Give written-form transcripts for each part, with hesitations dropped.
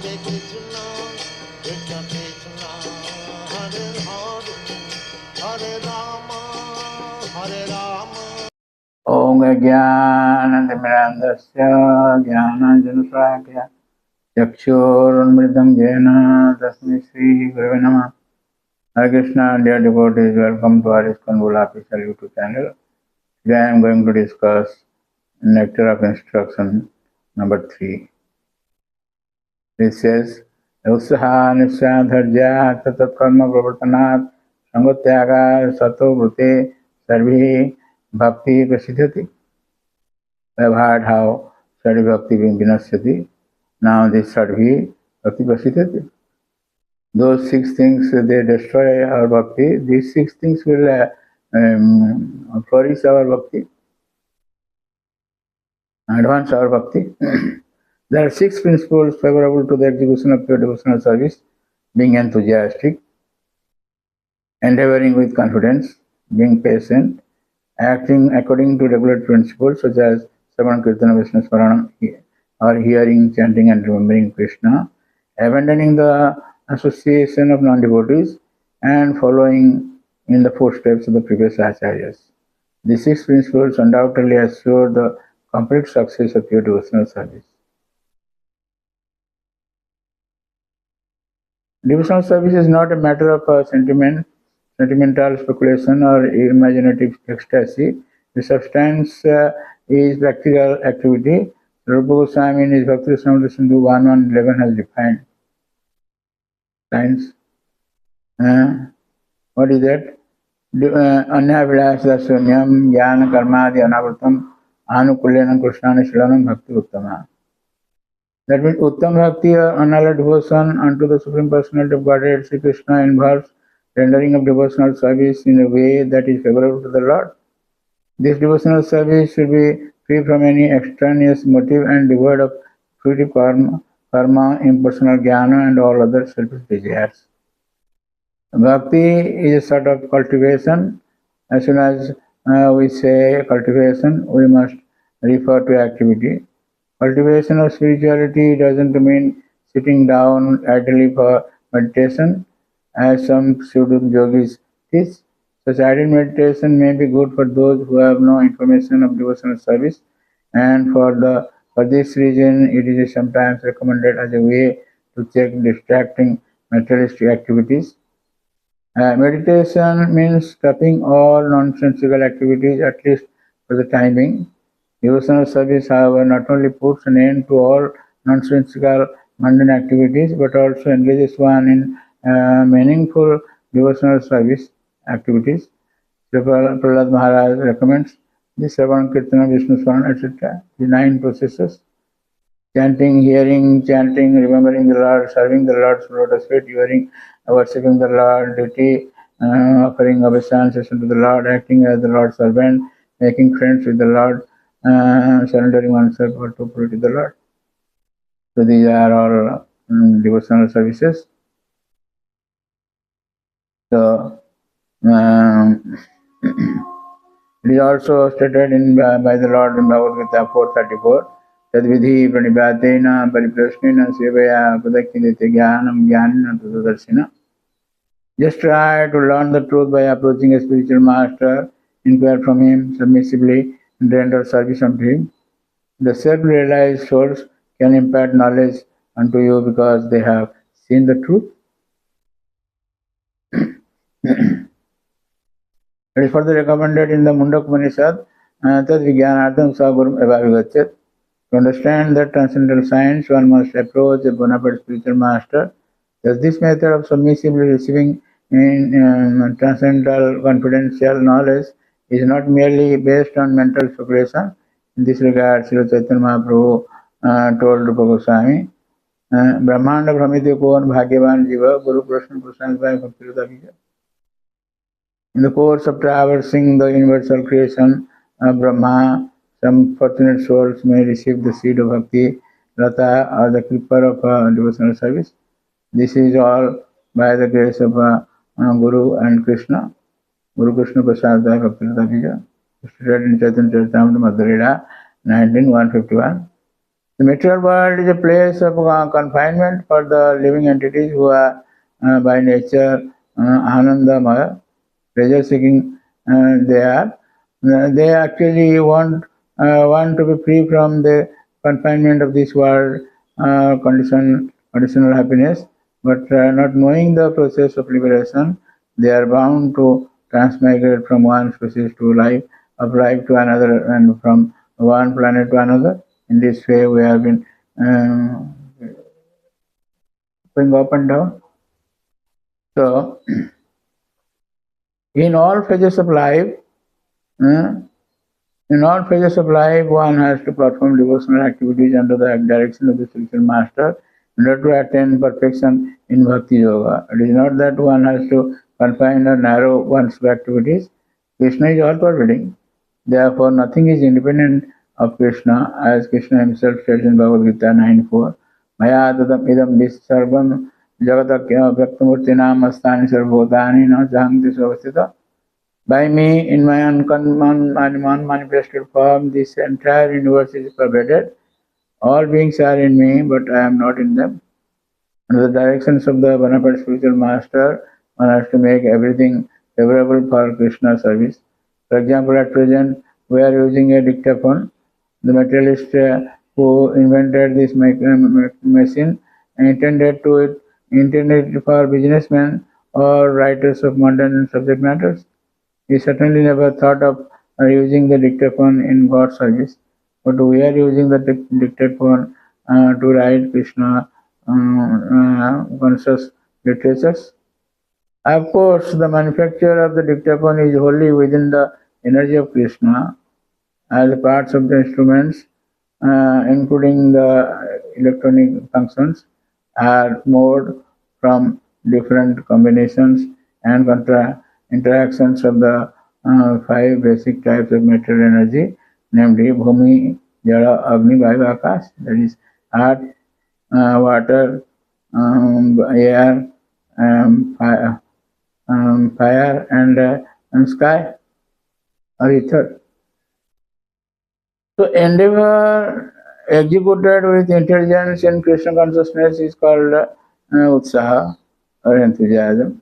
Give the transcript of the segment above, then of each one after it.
Hare Krishna, Krishna Krishna, Hare Hare, Hare Rama, Hare Rama. Om Jnanantimirandasya Jnananjanasrakaya Chakshurunmritam Jena Tasmai Shri Gurave Namah. Hare Krishna, dear devotees, welcome to our ISKCON Bhola official YouTube channel. Today I am going to discuss Nectar of Instruction number 3. It says, Utsaha Nisya Dharja Tatat Karma Pravartanat Sangotyaga Sato Vrute Sarvi Bhakti Prasiddhati. We have heard how Sarvi Bhakti Vinasyati. Now this Sarvi Bhakti Prasiddhati. Those 6 things, they destroy our bhakti. These 6 things will flourish our bhakti, advance our bhakti. There are 6 principles favorable to the execution of pure devotional service: being enthusiastic, endeavoring with confidence, being patient, acting according to regular principles such as Sravan Kirtana Vishnu Smaranam, or hearing, chanting and remembering Krishna, abandoning the association of non-devotees, and following in the footsteps of the previous acharyas. These 6 principles undoubtedly assure the complete success of pure devotional service. Devotional service is not a matter of sentimental speculation or imaginative ecstasy. The substance is practical activity. Rupa Goswami in his Bhakti Rasamrita Sindhu 1.1.11 has defined science. What is that? Anyavilasya sunyam jnana karmadi anavratam anukulyana krishnana shilanam bhakti uttama. That means Uttam Bhakti or unalloyed devotion unto the Supreme Personality of Godhead, Sri Krishna, involves rendering of devotional service in a way that is favorable to the Lord. This devotional service should be free from any extraneous motive and devoid of fruitive karma, impersonal jnana, and all other selfish desires. Bhakti is a sort of cultivation. As soon as we say cultivation, we must refer to activity. Cultivation of spirituality doesn't mean sitting down idly for meditation, as some pseudo yogis teach. Such idle meditation may be good for those who have no information of devotional service, and for this reason, it is sometimes recommended as a way to check distracting materialistic activities. Meditation means stopping all nonsensical activities, at least for the time being. Devotional service, however, not only puts an end to all nonsensical mundane activities, but also engages one in meaningful devotional service activities. Sri Prahlad Maharaj recommends the Sravan Kirtana Vishnu Smaran, etc. The 9 processes: chanting, hearing, chanting, remembering the Lord, serving the Lord's lotus feet, hearing, worshipping the Lord, duty, offering obeisance to the Lord, acting as the Lord's servant, making friends with the Lord, surrendering oneself totally to the Lord. So these are all devotional services. So it is also stated by the Lord in Bhagavad Gita 4:34. Tadvidhi pranipatena pariprasnena sevaya padakkhindete jnanam jnanina tadadarshina. Just try to learn the truth by approaching a spiritual master, inquire from him submissively, and render service unto him. The self-realized souls can impart knowledge unto you because they have seen the truth. It is further recommended in the Mundak Upanishad, Tad Vijnanartham Sa Gurum Evavigachyat. To understand that transcendental science, one must approach a bona fide spiritual master. Thus, this method of submissively receiving in transcendental confidential knowledge is not merely based on mental speculation. In this regard, Srila Chaitanya Mahaprabhu told Rupa Goswami, Brahmanda Brahmite Kovan Bhagyavan Jiva Guru Prashna Prashantvaya Bhakti. In the course of traversing the universal creation of Brahma, some fortunate souls may receive the seed of Bhakti Lata or the clipper of devotional service. This is all by the grace of Guru and Krishna. Guru Krishna Prasada Bhakti Lata Bija. Stated in Chaitanya Charitamrita Madhurila 19:151. The material world is a place of confinement for the living entities who are by nature anandamaya, pleasure-seeking. They are. They actually want to be free from the confinement of this world, conditional happiness, but not knowing the process of liberation, they are bound to transmigrate from one species to life to another, and from one planet to another. In this way, we have been going up and down. So, in all phases of life, one has to perform devotional activities under the direction of the spiritual master in order to attain perfection in bhakti yoga. It is not that one has to confine or narrow one's activities. Krishna is all pervading. Therefore, nothing is independent of Krishna, as Krishna himself says in Bhagavad Gita 9.4. Maya tatam idam visarvam jagatya vyaktamurtinam astani sarvotani na jahanti savastita. By me, in my unmanifested form, this entire universe is pervaded. All beings are in me, but I am not in them. Under the directions of the bona fide spiritual master, one has to make everything favorable for Krishna's service. For example, at present, we are using a dictaphone. The materialist who invented this machine intended it for businessmen or writers of mundane subject matters. He certainly never thought of using the dictaphone in God's service, but we are using the dictaphone to write Krishna conscious literatures. Of course, the manufacture of the dictaphone is wholly within the energy of Krishna, as the parts of the instruments, including the electronic functions, are made from different combinations and interactions of the 5 basic types of material energy, namely Bhumi, Jala, Agni, Vayu, Akash, that is earth, water, air, fire, and sky or ether. So endeavor executed with intelligence and Krishna consciousness is called utsaha or enthusiasm.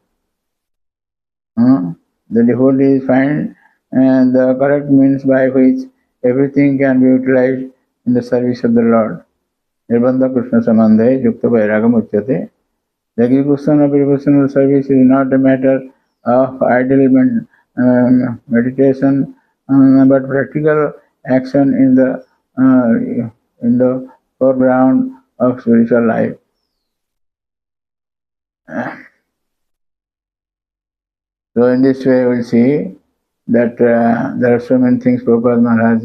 The devotees find the correct means by which everything can be utilized in the service of the Lord. Nirbandha Krishna Sambandhe Yukta Vairagam Uchyate. The execution of devotional service is not a matter of idle meditation, but practical action in the foreground of spiritual life. So in this way, we will see that there are so many things Prabhupada Maharaj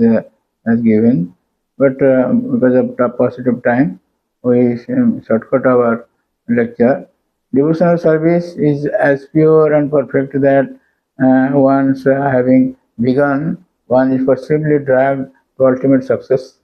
has given, but because of paucity of time, we shortcut our lecture. Devotional service is as pure and perfect that once having begun, one is possibly dragged to ultimate success.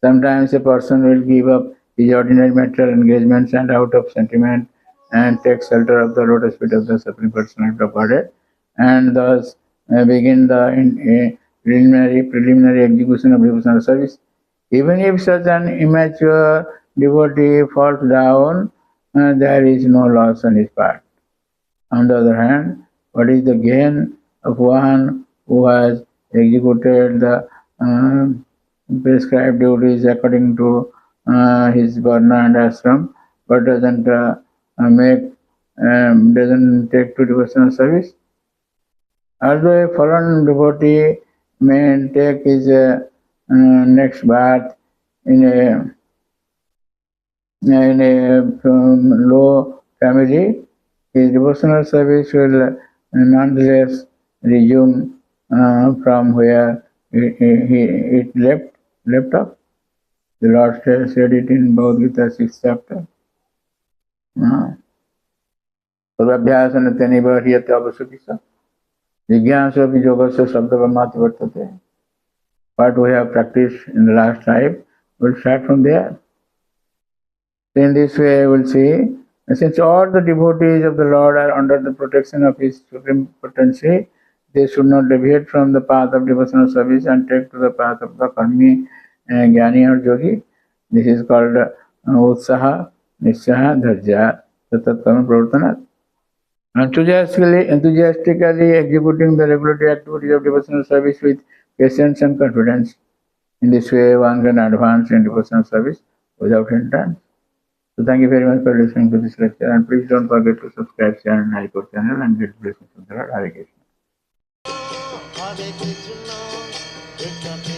Sometimes a person will give up his ordinary material engagements and out of sentiment and take shelter of the lotus feet of the Supreme Personality of Godhead, and thus begin the preliminary execution of devotional service. Even if such an immature devotee falls down, there is no loss on his part. On the other hand, what is the gain of one who has executed the prescribed duties according to his varna and ashram, but doesn't take to devotional service? Although a fallen devotee may take his next bath in a low family, his devotional service will nonetheless resume from where it left off. The Lord said it in Bhagavad Gita 6th chapter. Purvabhyasana teniva hriyate avasukisa. Jigyansapi yogasya sabdavarmati vartate. What we have practiced in the last life, we'll start from there. In this way, we'll see, since all the devotees of the Lord are under the protection of His supreme potency, they should not deviate from the path of devotional service and take to the path of the karmi ज्ञानी और योगी. This is called Utsaha, Nissaha, Dharja, Satat Karma Pravartana. Enthusiastically executing the regulatory activities of devotional service with patience and confidence. In this way, one can advance in devotional service without hindrance. So thank you very much for listening to this lecture, and please don't forget to subscribe, share, and like our channel and get blessings from the Lord. Hare Krishna. Hare Krishna, Krishna Krishna.